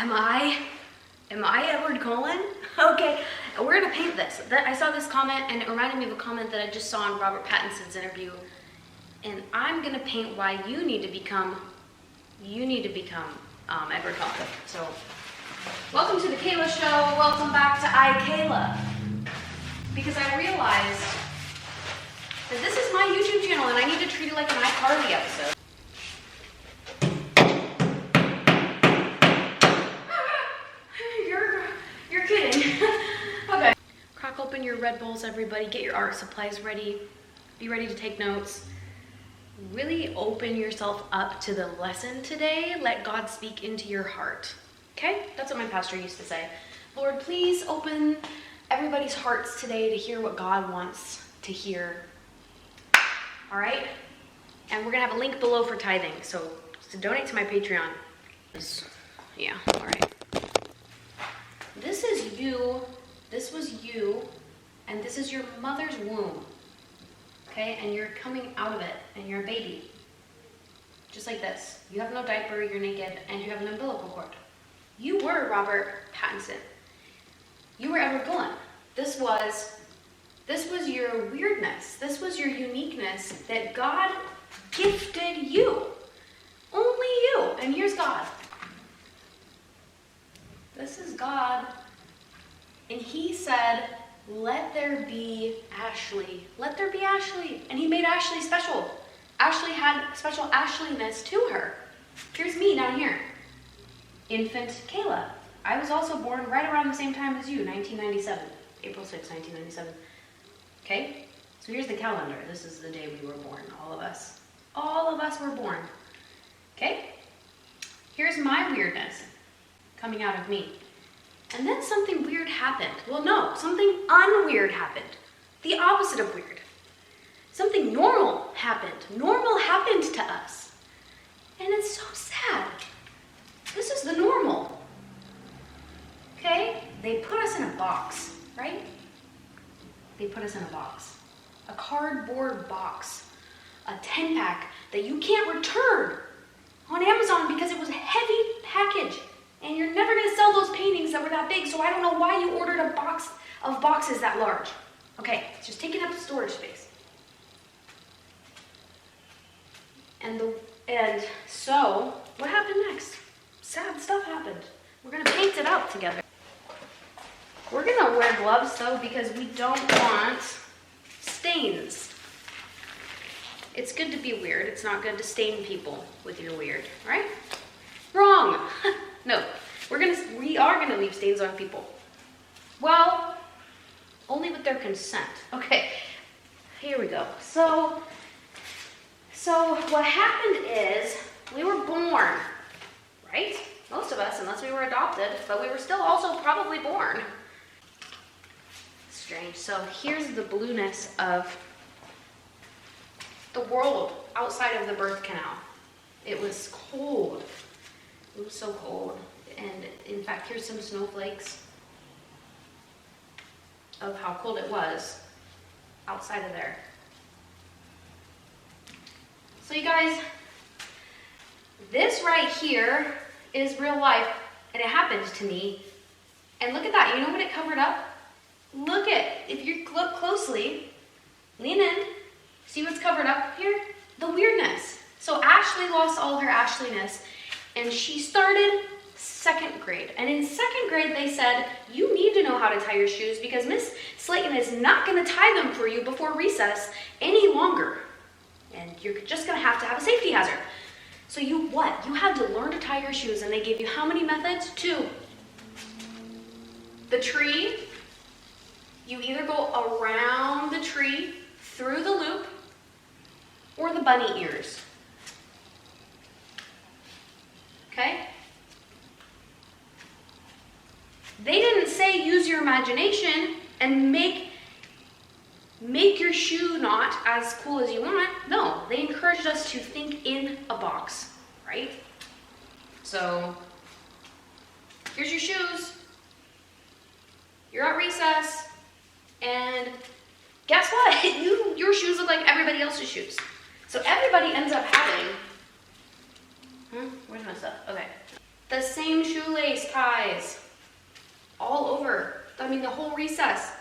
Am I Edward Cullen? Okay, we're gonna paint this. I saw this comment and it reminded me of a comment that I just saw in Robert Pattinson's interview. And I'm gonna paint why you need to become Edward Cullen. So, welcome to the Kayla Show. Welcome back to Kayla. Because I realized that this is my YouTube channel and I need to treat it like an iCarly episode. You're kidding. Okay. Crack open your Red Bulls, everybody. Get your art supplies ready. Be ready to take notes. Really open yourself up to the lesson today. Let God speak into your heart. Okay? That's what my pastor used to say. Lord, please open everybody's hearts today to hear what God wants to hear. All right? And we're going to have a link below for tithing. So donate to my Patreon. Yeah, all right. This is you, this was you, and this is your mother's womb, okay? And you're coming out of it, and you're a baby, just like this. You have no diaper, you're naked, and you have an umbilical cord. You were Robert Pattinson. You were Edward Cullen. This was your weirdness. This was your uniqueness that God gifted you. Only you, and here's God. This is God, and he said, let there be Ashley. Let there be Ashley. And he made Ashley special. Ashley had special Ashleyness to her. Here's me down here, infant Kayla. I was also born right around the same time as you, 1997, April 6, 1997. Okay, so here's the calendar. This is the day we were born, all of us. All of us were born, okay? Here's my weirdness coming out of me. And then something weird happened. Well, no, something unweird happened. The opposite of weird. Something normal happened. Normal happened to us. And it's so sad. This is the normal. Okay? They put us in a box, right? They put us in a box. A cardboard box. A 10-pack that you can't return on Amazon because it was a heavy package. And you're never going to sell those paintings that were that big, so I don't know why you ordered a box of boxes that large. Okay, it's just taking up storage space. And so, what happened next? Sad stuff happened. We're going to paint it out together. We're going to wear gloves, though, because we don't want stains. It's good to be weird. It's not good to stain people with your weird, right? Wrong. No, we are gonna leave stains on people. Well, only with their consent. Okay, here we go. So what happened is we were born, right? Most of us, unless we were adopted, but we were still also probably born. Strange. So here's the blueness of the world outside of the birth canal. It was cold. It was so cold. And in fact, here's some snowflakes of how cold it was outside of there. So you guys, this right here is real life, and it happened to me. And look at that. You know what it covered up? Look at, if you look closely, lean in, see what's covered up here? The weirdness. So Ashley lost all her Ashleyness. And she started second grade. And in second grade, they said, you need to know how to tie your shoes because Miss Slayton is not going to tie them for you before recess any longer. And you're just going to have a safety hazard. So you had to learn to tie your shoes. And they gave you how many methods? 2. The tree. You either go around the tree, through the loop, or the bunny ears. Okay? They didn't say use your imagination and make your shoe knot as cool as you want. No, they encouraged us to think in a box, right? So, here's your shoes. You're at recess, and guess what? Your shoes look like everybody else's shoes. So everybody ends up having, where's my stuff? Okay. The same shoelace ties all over. I mean, the whole recess.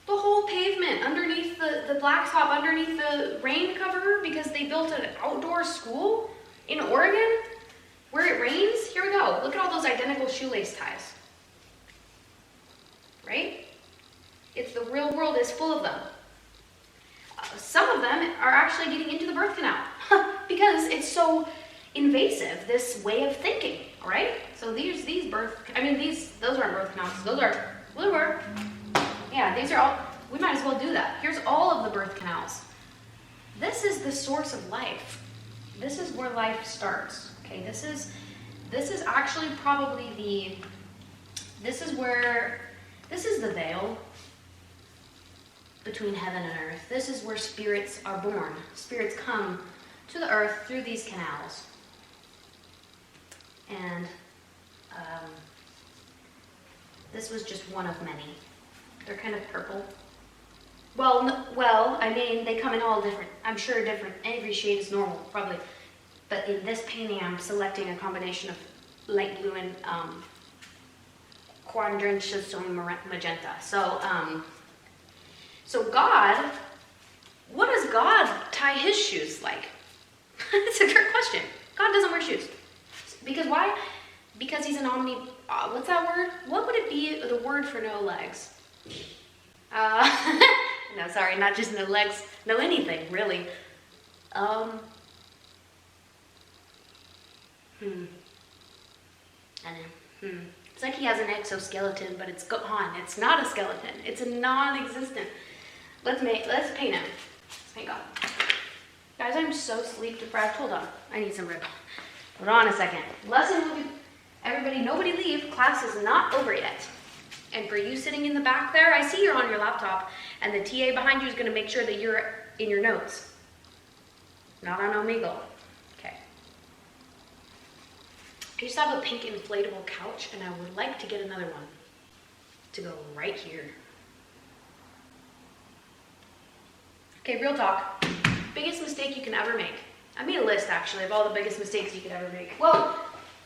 The whole pavement underneath the blacktop, underneath the rain cover, because they built an outdoor school in Oregon where it rains. Here we go. Look at all those identical shoelace ties. Right? It's the real world is full of them. Some of them are actually getting into the birth canal because it's so invasive, this way of thinking, all right? So those aren't birth canals, those are, yeah, these are all, we might as well do that. Here's all of the birth canals. This is the source of life. This is where life starts, okay? This is actually probably this is the veil between heaven and earth. This is where spirits are born. Spirits come to the earth through these canals. And this was just one of many. They're kind of purple. Well, I mean, they come in all different, I'm sure different, every shade is normal, probably. But in this painting, I'm selecting a combination of light blue and quadrantosome magenta. So God, what does God tie his shoes like? It's a trick question. God doesn't wear shoes. Because why? Because he's an what's that word? What would it be, the word for no legs? No, sorry, not just no legs, no anything, really. I know. It's like he has an exoskeleton, but it's gone. It's not a skeleton. It's a non-existent. Let's paint him. Let's paint God. Guys, I'm so sleep deprived. Hold on. I need some rib. Hold on a second. Lesson will be, everybody, nobody leave. Class is not over yet. And for you sitting in the back there, I see you're on your laptop, and the TA behind you is going to make sure that you're in your notes. Not on Omegle. Okay. I used to have a pink inflatable couch, and I would like to get another one to go right here. Okay, real talk. Biggest mistake you can ever make. I made a list, actually, of all the biggest mistakes you could ever make. Well,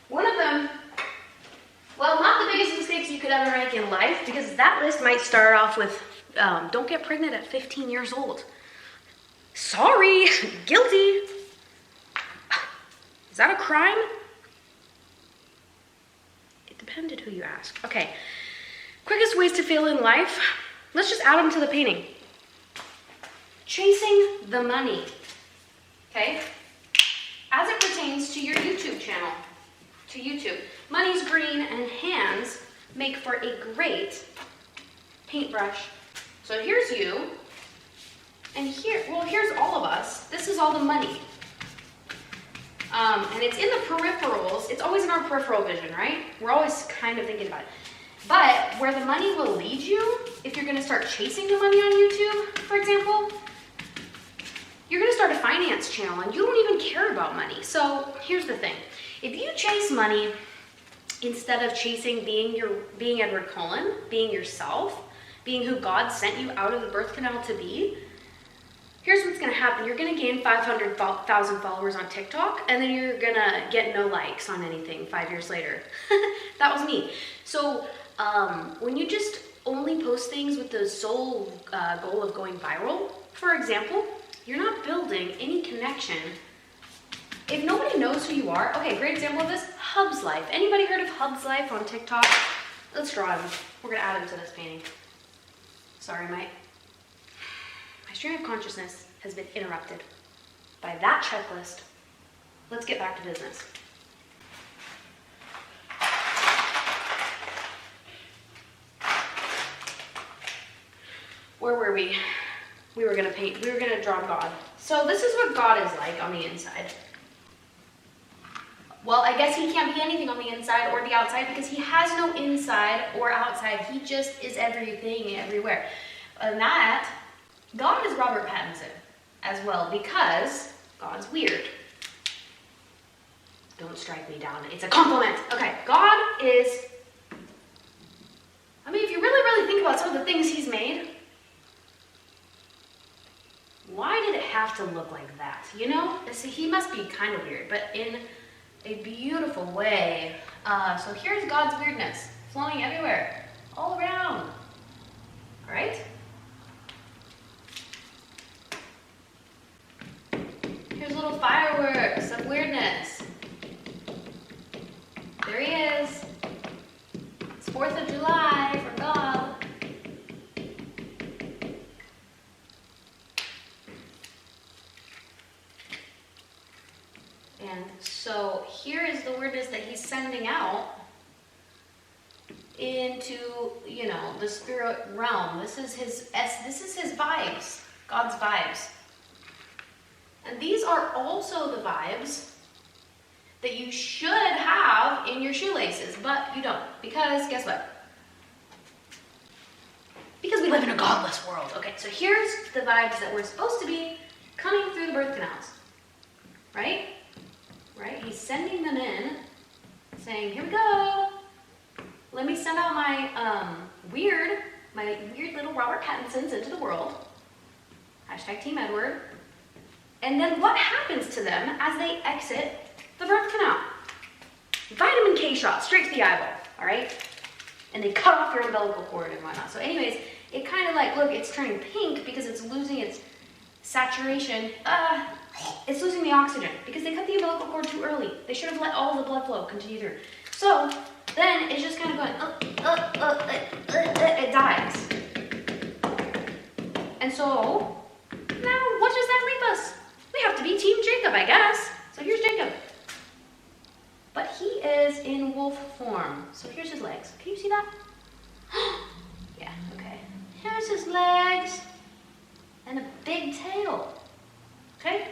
one of them, not the biggest mistakes you could ever make in life, because that list might start off with, don't get pregnant at 15 years old. Sorry, guilty. Is that a crime? It depended who you ask. Okay, quickest ways to fail in life. Let's just add them to the painting. Chasing the money, okay? As it pertains to your YouTube channel, to YouTube, money's green and hands make for a great paintbrush. So here's you, and here's all of us. This is all the money. And it's in the peripherals. It's always in our peripheral vision, right? We're always kind of thinking about it. But where the money will lead you, if you're gonna start chasing the money on YouTube, for example, you're gonna start a finance channel and you don't even care about money. So here's the thing. If you chase money instead of chasing being Edward Cullen, being yourself, being who God sent you out of the birth canal to be, here's what's gonna happen. You're gonna gain 500,000 followers on TikTok, and then you're gonna get no likes on anything 5 years later. That was me. So when you just only post things with the sole goal of going viral, for example, you're not building any connection. If nobody knows who you are, okay, great example of this, Hub's Life. Anybody heard of Hub's Life on TikTok? Let's draw him. We're gonna add him to this painting. Sorry, my stream of consciousness has been interrupted by that checklist. Let's get back to business. Where were we? We were gonna draw God. So this is what God is like on the inside. Well, I guess he can't be anything on the inside or the outside because he has no inside or outside. He just is everything everywhere. And that, God is Robert Pattinson as well because God's weird. Don't strike me down. It's a compliment. Okay, God is, I mean, if you really think about some of the things he's made, why did it have to look like that? You know, see, he must be kind of weird, but in a beautiful way. So here's God's weirdness flowing everywhere, all around. All right? Here's little fireworks of weirdness. There he is. It's 4th of July for God. And so here is the weirdness that he's sending out into, you know, the spirit realm. This is his vibes, God's vibes. And these are also the vibes that you should have in your shoelaces, but you don't. Because guess what? Because we live in a godless world. Okay, so here's the vibes that we're supposed to be coming through the birth canals. Right? Right? He's sending them in, saying, here we go. Let me send out my weird little Robert Pattinsons into the world. Hashtag Team Edward. And then what happens to them as they exit the birth canal? Vitamin K shot straight to the eyeball, all right? And they cut off your umbilical cord and whatnot. So anyways, it kind of like, look, it's turning pink because it's losing its saturation. It's losing the oxygen because they cut the umbilical cord too early. They should have let all the blood flow continue through. So then it's just kind of going, it dies. And so now what does that leave us? We have to be Team Jacob, I guess. So here's Jacob. But he is in wolf form. So here's his legs. Can you see that? Yeah, okay. Here's his legs and a big tail. Okay?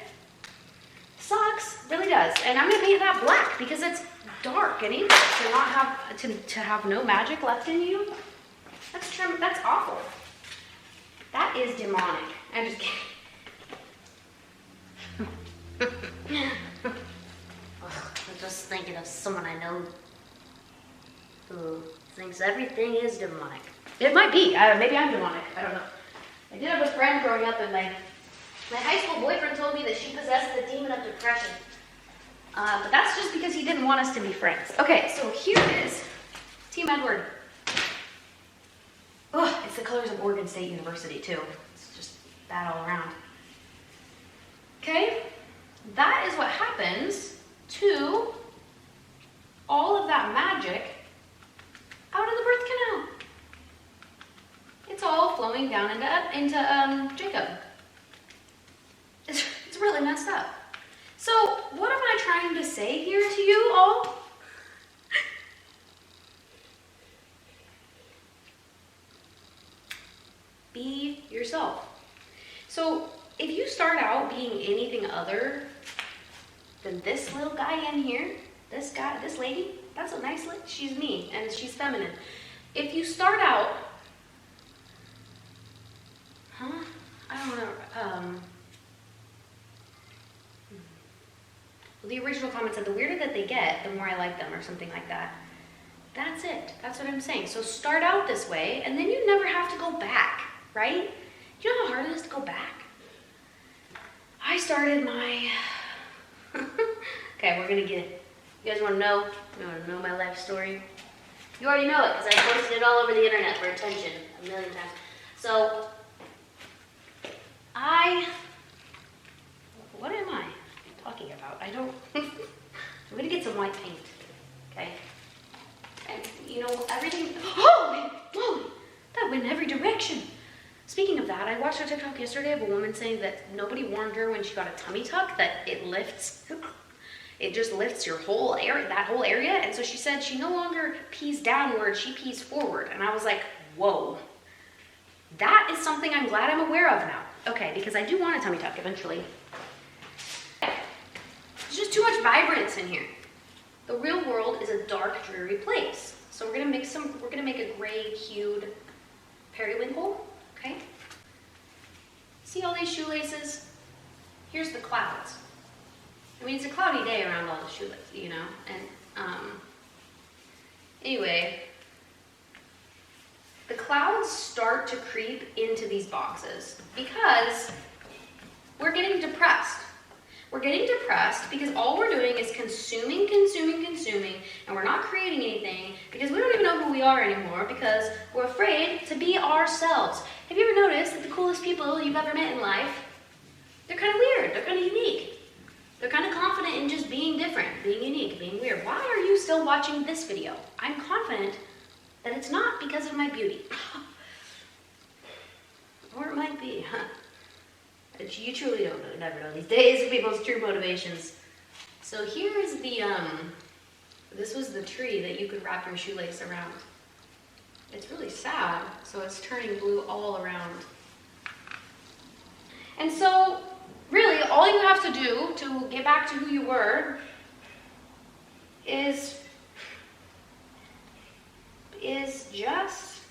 Sucks, really does. And I'm gonna paint that black because it's dark and evil to not have to have no magic left in you. That's awful. That is demonic. I'm just kidding. I'm just thinking of someone I know who thinks everything is demonic. It might be. Maybe I'm demonic. I don't know. I did have a friend growing up, and my high school boyfriend told me that she possessed the demon of depression. But that's just because he didn't want us to be friends. Okay, so here is Team Edward. Oh, it's the colors of Oregon State University, too. It's just bad all around. Okay? That is what happens to all of that magic out of the birth canal. It's all flowing down into Jacob. It's really messed up. So what am I trying to say here to you all? Be yourself. So if you start out being anything other than this little guy in here, this lady, that's a nice lady, she's me, and she's feminine. If you start out, I don't know, the original comment said the weirder that they get, the more I like them, or something like that. That's it. That's what I'm saying. So start out this way, and then you never have to go back, right? Do you know how hard it is to go back? I started my... Okay, we're gonna get it. You guys wanna know? You wanna know my life story? You already know it, because I posted it all over the internet for attention a million times. So, what am I talking about? I don't... I'm gonna get some white paint, okay? And, you know, everything... Holy moly! That went in every direction. Speaking of that, I watched a TikTok yesterday of a woman saying that nobody warned her when she got a tummy tuck that it lifts... It just lifts your whole area, that whole area. And so she said she no longer pees downward, she pees forward. And I was like, whoa. That is something I'm glad I'm aware of now. Okay, because I do want a tummy tuck eventually. There's just too much vibrance in here. The real world is a dark, dreary place. So we're gonna make a gray hued periwinkle, okay? See all these shoelaces? Here's the clouds. I mean, it's a cloudy day around all the shoelaces, you know? And, anyway, the clouds start to creep into these boxes because we're getting depressed. We're getting depressed because all we're doing is consuming, We're not creating anything because we don't even know who we are anymore because we're afraid to be ourselves. Have you ever noticed that the coolest people you've ever met in life, they're kind of weird, they're kind of unique. They're kind of confident in just being different, being unique, being weird. Why are you still watching this video? I'm confident that it's not because of my beauty. Or it might be, huh? You truly don't know, never know these days people's true motivations. So here is the, this was the tree that you could wrap your shoelace around. It's really sad, so it's turning blue all around. And so, really, all you have to do to get back to who you were is just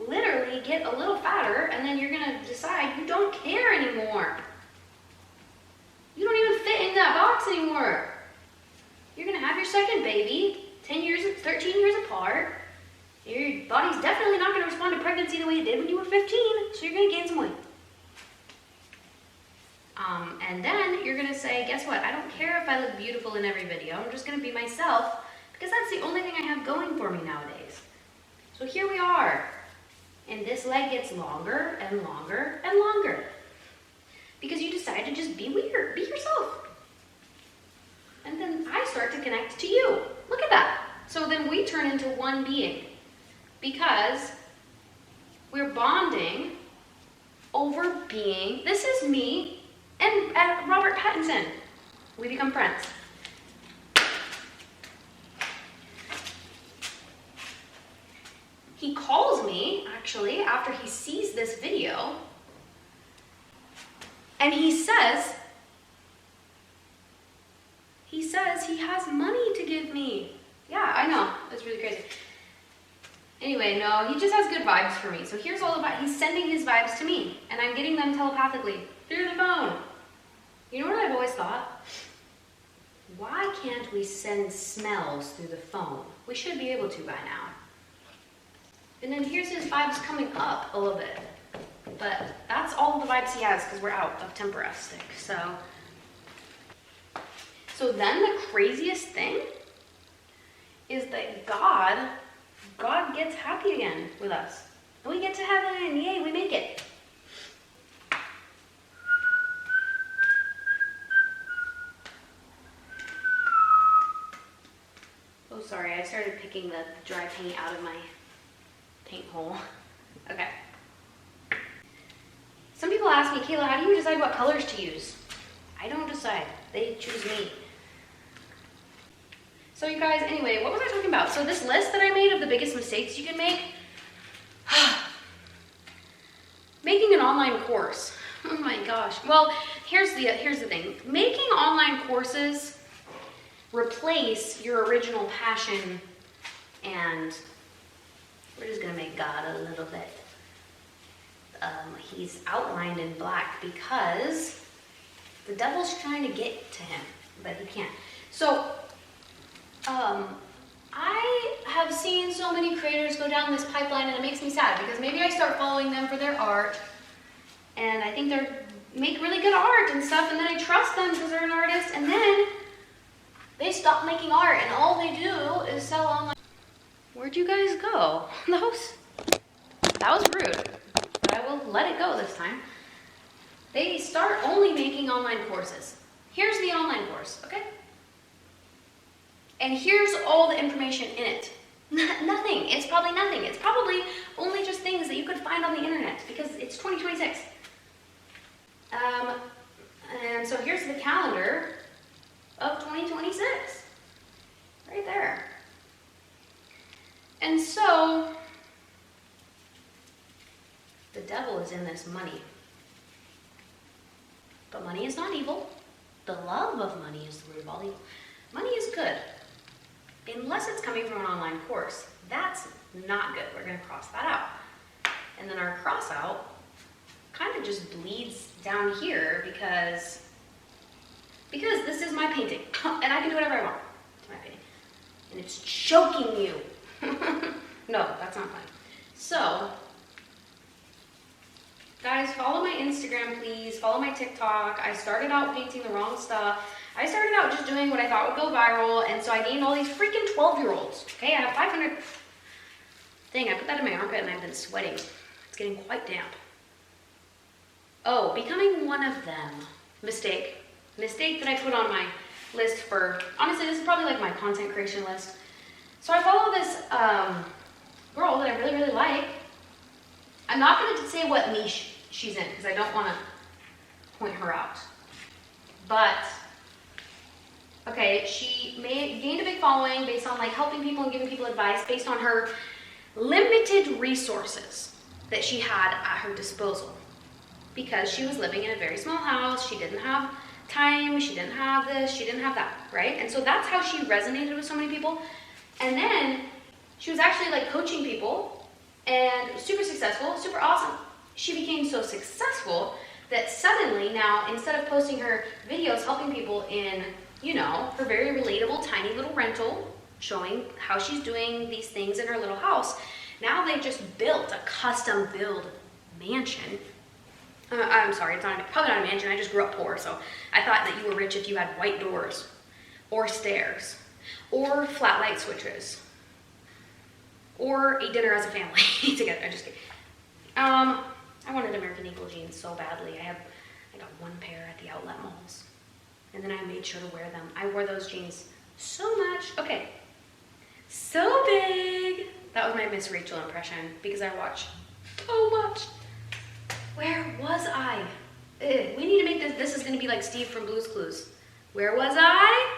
literally get a little fatter, and then you're gonna decide you don't care anymore. You don't even fit in that box anymore. You're gonna have your second baby, 13 years apart. Your body's definitely not gonna respond to pregnancy the way it did when you were 15, so you're gonna gain some weight. And then you're gonna say, guess what? I don't care if I look beautiful in every video. I'm just gonna be myself because that's the only thing I have going for me nowadays. So here we are. And this leg gets longer and longer and longer. Because you decide to just be weird, be yourself. And then I start to connect to you. Look at that. So then we turn into one being. Because we're bonding over being, this is me and Robert Pattinson. We become friends. He calls me, actually, after he sees this video, and he says he has money to give me. Yeah, I know, it's really crazy. Anyway, no, he just has good vibes for me. So here's all about, he's sending his vibes to me, and I'm getting them telepathically through the phone. You know what I've always thought? Why can't we send smells through the phone? We should be able to by now. And then here's his vibes coming up a little bit. But that's all the vibes he has because we're out of tempura stick. So then the craziest thing is that God gets happy again with us. And we get to heaven, and yay, we make it. Oh, sorry, I started picking the dry paint out of my paint hole. Okay. Some people ask me, Kayla, how do you decide what colors to use? I don't decide. They choose me. So you guys, anyway, what was I talking about? So this list that I made of the biggest mistakes you can make. Making an online course. Oh my gosh. Well, here's the thing. Making online courses replace your original passion, and we're just gonna make God a little bit. He's outlined in black because the devil's trying to get to him, but he can't. So, I have seen so many creators go down this pipeline, and it makes me sad because maybe I start following them for their art, and I think they make really good art and stuff, and then I trust them because they're an artist, and then they stop making art, and all they do is sell online. Where'd you guys go? That was rude, but I will let it go this time. They start only making online courses. Here's the online course, okay? And here's all the information in it. Nothing. It's probably nothing. It's probably only just things that you could find on the internet because it's 2026. And so here's the calendar of 2026. Right there. And so the devil is in this money. But money is not evil. The love of money is the root of all evil. Money is good. Unless it's coming from an online course. That's not good. We're going to cross that out. And then our cross out kind of just bleeds down here because this is my painting. And I can do whatever I want. It's my painting. And it's choking you. No, that's not fun. So, guys, follow my Instagram, please. Follow my TikTok. I started out painting the wrong stuff. I started out just doing what I thought would go viral, and so I gained all these freaking 12-year-olds. Okay, I have 500. Dang, I put that in my armpit and I've been sweating. It's getting quite damp. Oh, becoming one of them. Mistake that I put on my list for, honestly, this is probably like my content creation list. So I follow this girl that I really, really like. I'm not going to say what niche she's in because I don't want to point her out. But, okay, she gained a big following based on like helping people and giving people advice based on her limited resources that she had at her disposal. Because she was living in a very small house, she didn't have time, she didn't have this, she didn't have that, right? And so that's how she resonated with so many people. And then she was actually like coaching people and super successful, super awesome. She became so successful that suddenly now, instead of posting her videos helping people in, you know, her very relatable tiny little rental, showing how she's doing these things in her little house, now they just built a custom build mansion. I'm sorry, it's not probably not a mansion. I just grew up poor, so I thought that you were rich if you had white doors, or stairs, or flat light switches, or a dinner as a family together. I'm just kidding. I wanted American Eagle jeans so badly. I got one pair at the outlet malls, and then I made sure to wear them. I wore those jeans so much. Okay, so big. That was my Miss Rachel impression because I watch so much. Where was I? We need to make this is going to be like Steve from Blue's Clues. Where was I?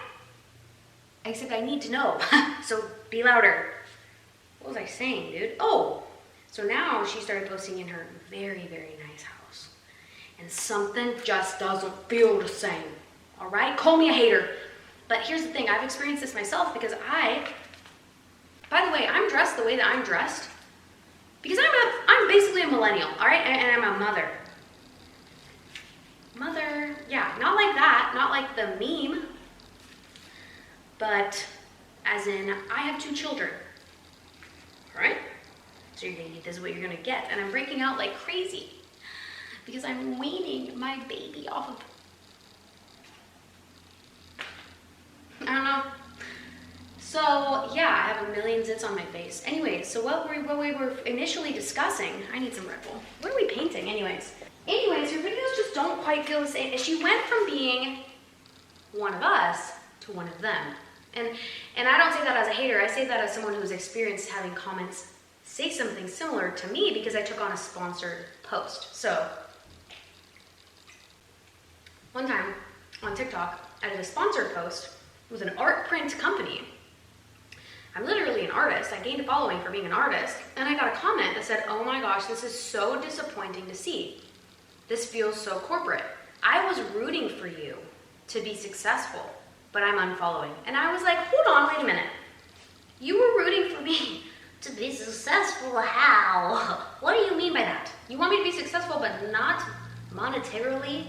Except I need to know, so be louder. What was I saying, dude? Oh, so now she started posting in her very, very nice house. And something just doesn't feel the same, all right? Call me a hater. But here's the thing, I've experienced this myself because by the way, I'm dressed the way that I'm dressed because I'm basically a millennial, all right? And I'm a mother. Mother, yeah, not like that, not like the meme, but as in, I have 2 children, all right? So this is what you're gonna get, and I'm breaking out like crazy because I'm weaning my baby off of, I don't know. So yeah, I have a million zits on my face. Anyways, so what we were initially discussing, I need some Red Bull. What are we painting anyways? Anyways, her videos just don't quite feel the same. She went from being one of us to one of them. And I don't say that as a hater, I say that as someone who's experienced having comments say something similar to me because I took on a sponsored post. So, one time on TikTok, I did a sponsored post with an art print company. I'm literally an artist. I gained a following for being an artist. And I got a comment that said, oh my gosh, this is so disappointing to see. This feels so corporate. I was rooting for you to be successful, but I'm unfollowing. And I was like, hold on, wait a minute. You were rooting for me to be successful, how? What do you mean by that? You want me to be successful, but not monetarily?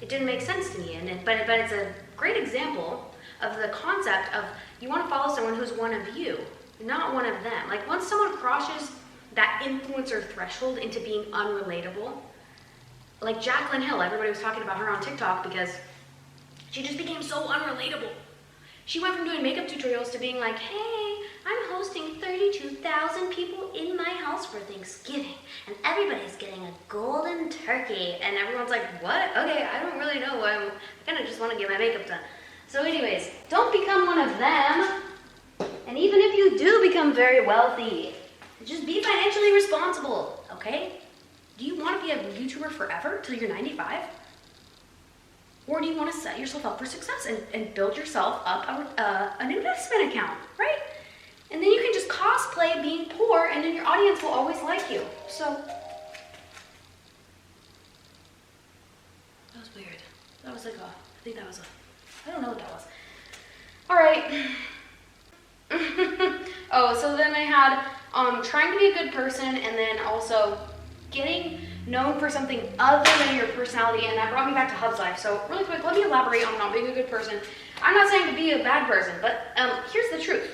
It didn't make sense to me, but it's a great example of the concept of you want to follow someone who's one of you, not one of them. Like once someone crosses that influencer threshold into being unrelatable, like Jaclyn Hill, everybody was talking about her on TikTok because she just became so unrelatable. She went from doing makeup tutorials to being like, hey, I'm hosting 32,000 people in my house for Thanksgiving, and everybody's getting a golden turkey. And everyone's like, what? Okay, I don't really know. I kind of just want to get my makeup done. So anyways, don't become one of them. And even if you do become very wealthy, just be financially responsible, okay? Do you want to be a YouTuber forever till you're 95? Or do you want to set yourself up for success and build yourself up an investment account, right? And then you can just cosplay being poor and then your audience will always like you. So, that was weird. That was like I don't know what that was. All right. Oh, so then I had trying to be a good person and then also getting known for something other than your personality, and that brought me back to Hub's life. So really quick, let me elaborate on not being a good person. I'm not saying to be a bad person, but here's the truth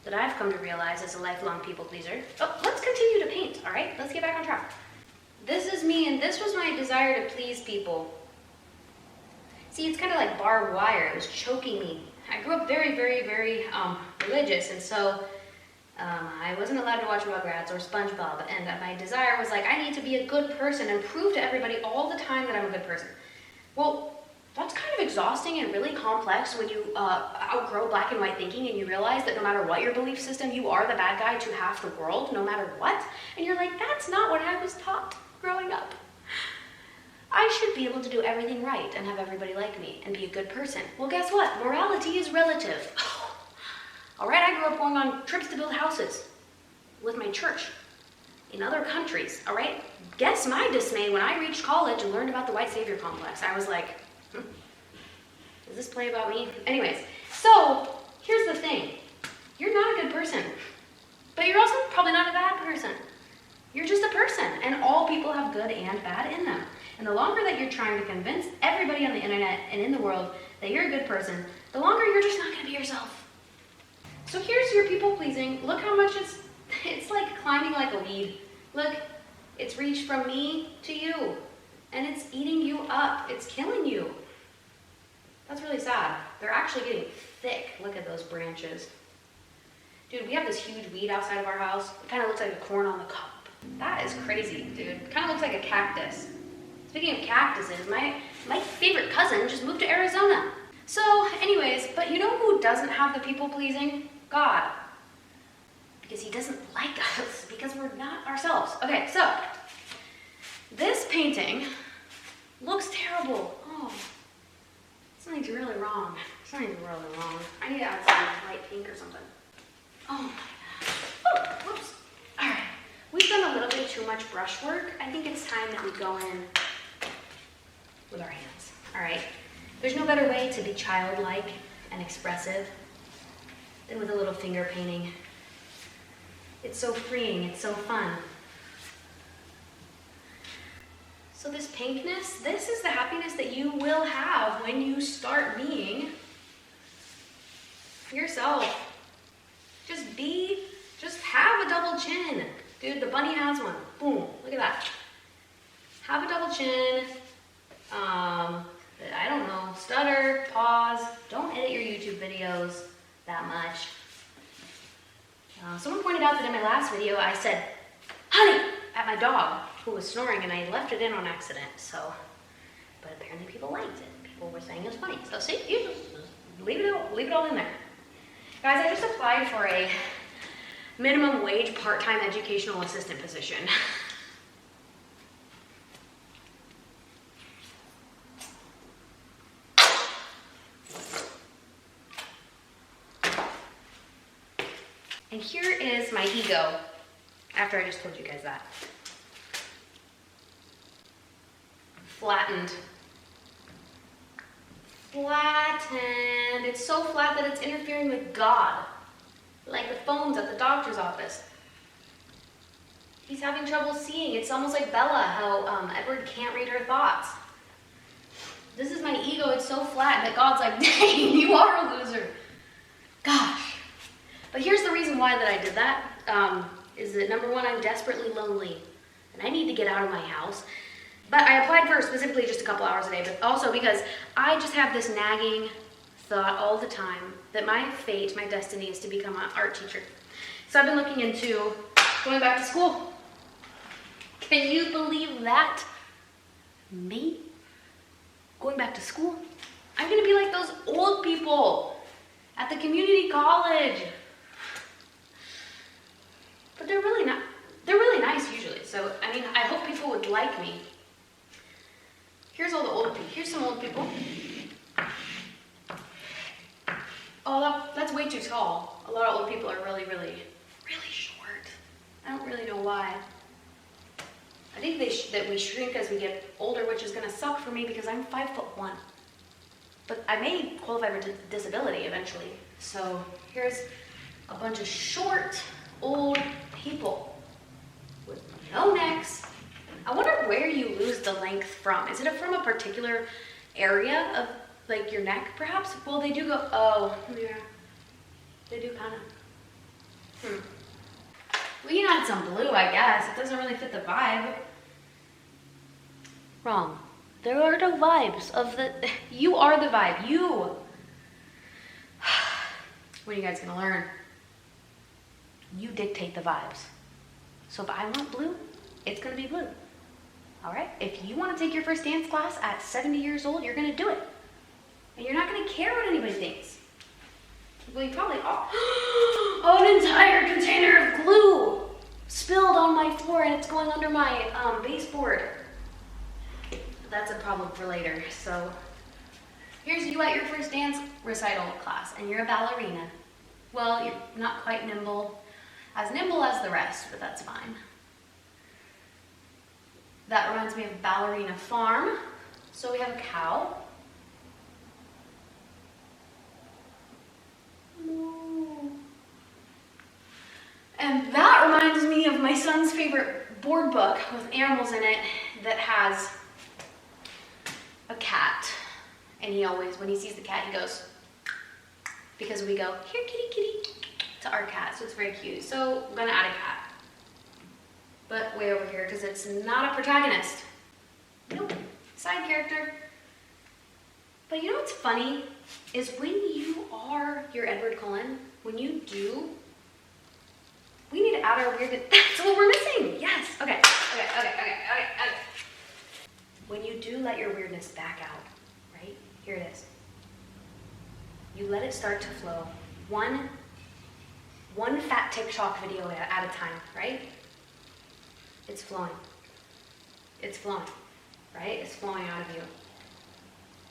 that I've come to realize as a lifelong people pleaser. Oh, let's continue to paint, all right? Let's get back on track. This is me, and this was my desire to please people. See, it's kind of like barbed wire. It was choking me. I grew up very, very, very religious, and so I wasn't allowed to watch Rugrats or SpongeBob, and my desire was like, I need to be a good person and prove to everybody all the time that I'm a good person. Well, that's kind of exhausting and really complex when you outgrow black and white thinking and you realize that no matter what your belief system, you are the bad guy to half the world, no matter what. And you're like, that's not what I was taught growing up. I should be able to do everything right and have everybody like me and be a good person. Well, guess what? Morality is relative. All right, I grew up going on trips to build houses with my church in other countries, all right? Guess my dismay when I reached college and learned about the white savior complex. I was like, is this play about me? Anyways, so here's the thing. You're not a good person, but you're also probably not a bad person. You're just a person, and all people have good and bad in them. And the longer that you're trying to convince everybody on the internet and in the world that you're a good person, the longer you're just not going to be yourself. So here's your people pleasing. Look how much it's like climbing like a weed. Look, it's reached from me to you, and it's eating you up. It's killing you. That's really sad. They're actually getting thick. Look at those branches. Dude, we have this huge weed outside of our house. It kind of looks like a corn on the cob. That is crazy, dude. It kind of looks like a cactus. Speaking of cactuses, my favorite cousin just moved to Arizona. So anyways, but you know who doesn't have the people pleasing? God. Because he doesn't like us, because we're not ourselves. Okay, so this painting looks terrible. Oh, something's really wrong. Something's really wrong. I need to add some light pink or something. Oh my gosh. Oh, whoops. All right. We've done a little bit too much brush work. I think it's time that we go in with our hands. All right. There's no better way to be childlike and expressive than with a little finger painting. It's so freeing. It's so fun. So this pinkness, this is the happiness that you will have when you start being yourself. Just have a double chin. Dude, the bunny has one. Boom, look at that. Have a double chin. I don't know, stutter, pause. Don't edit your YouTube videos that much. Someone pointed out that in my last video, I said, honey, at my dog who was snoring, and I left it in on accident, so. But apparently people liked it. People were saying it was funny. So see, you just leave it all in there. Guys, I just applied for a minimum wage part-time educational assistant position. And here is my ego, after I just told you guys that. Flattened. Flattened. It's so flat that it's interfering with God. Like the phones at the doctor's office. He's having trouble seeing. It's almost like Bella, how Edward can't read her thoughts. This is my ego. It's so flat that God's like, dang, you are a loser. Gosh. But here's the reason why that I did that. Is that number one, I'm desperately lonely. And I need to get out of my house. But I applied for specifically just a couple hours a day, but also because I just have this nagging thought all the time that my fate, my destiny is to become an art teacher. So I've been looking into going back to school. Can you believe that? Me? Going back to school? I'm gonna be like those old people at the community college. But they're really not, they're really nice usually. So, I mean, I hope people would like me. Here's all the old people. Here's some old people. Oh, that's way too tall. A lot of old people are really, really, really short. I don't really know why. I think that we shrink as we get older, which is going to suck for me because I'm 5'1". But I may qualify for disability eventually. So here's a bunch of short, old people with no necks. I wonder where you lose the length from. Is it from a particular area of like your neck, perhaps? Well, they do go, oh, yeah. They do kind of, We can add some blue, I guess. It doesn't really fit the vibe. Wrong. There are no vibes of the, you are the vibe, you. What are you guys gonna learn? You dictate the vibes. So if I want blue, it's gonna be blue. All right? If you wanna take your first dance class at 70 years old, you're gonna do it. And you're not gonna care what anybody thinks. Well, you probably are. Oh, an entire container of glue spilled on my floor and it's going under my baseboard. That's a problem for later. So here's you at your first dance recital class and you're a ballerina. Well, you're not quite nimble as the rest, but that's fine. That reminds me of ballerina farm. So we have a cow. And that reminds me of my son's favorite board book with animals in it that has a cat. And he always, when he sees the cat, he goes, because we go, here kitty kitty, to our cat. So it's very cute. So I'm gonna add a cat. But way over here, because it's not a protagonist. Nope, side character. But you know what's funny? Is when you are your Edward Cullen, when you do, we need to add our weird, that's what we're missing. Yes, okay. When you do let your weirdness back out, right? Here it is. You let it start to flow. One fat TikTok video at a time, right? It's flowing. It's flowing, right? It's flowing out of you.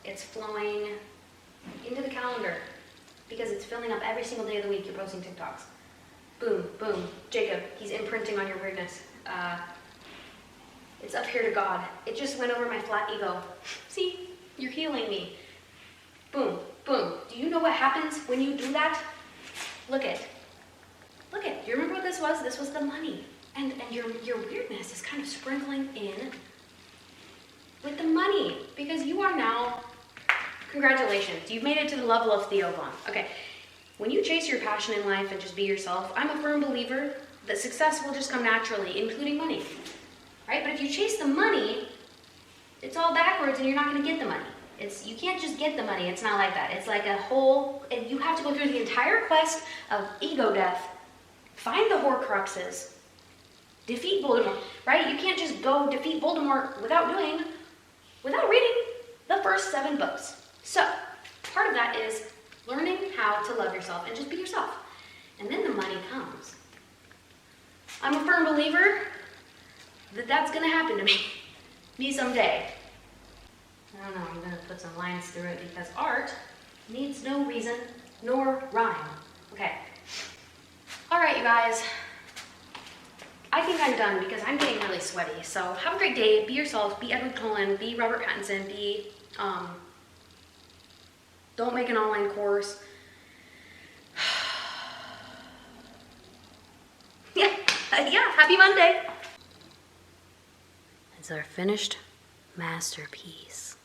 It's flowing into the calendar because it's filling up every single day of the week. You're posting TikToks. Boom, boom. Jacob, he's imprinting on your weirdness. It's up here to God. It just went over my flat ego. See, you're healing me. Boom, boom. Do you know what happens when you do that? Look it. Look it. Do you remember what this was? This was the money. And your weirdness is kind of sprinkling in with the money because you are now, congratulations, you've made it to the level of Theo Vaughn. Okay, when you chase your passion in life and just be yourself, I'm a firm believer that success will just come naturally, including money, right? But if you chase the money, it's all backwards and you're not gonna get the money. You can't just get the money, it's not like that. It's like a whole, you have to go through the entire quest of ego death, find the Horcruxes, defeat Voldemort, right? You can't just go defeat Voldemort without reading the first 7 books. So, part of that is learning how to love yourself and just be yourself. And then the money comes. I'm a firm believer that that's gonna happen to me someday. I don't know, I'm gonna put some lines through it because art needs no reason nor rhyme. Okay. All right, you guys. I think I'm done because I'm getting really sweaty. So have a great day. Be yourself. Be Edward Cullen. Be Robert Pattinson. Don't make an online course. Yeah. Happy Monday. It's our finished masterpiece.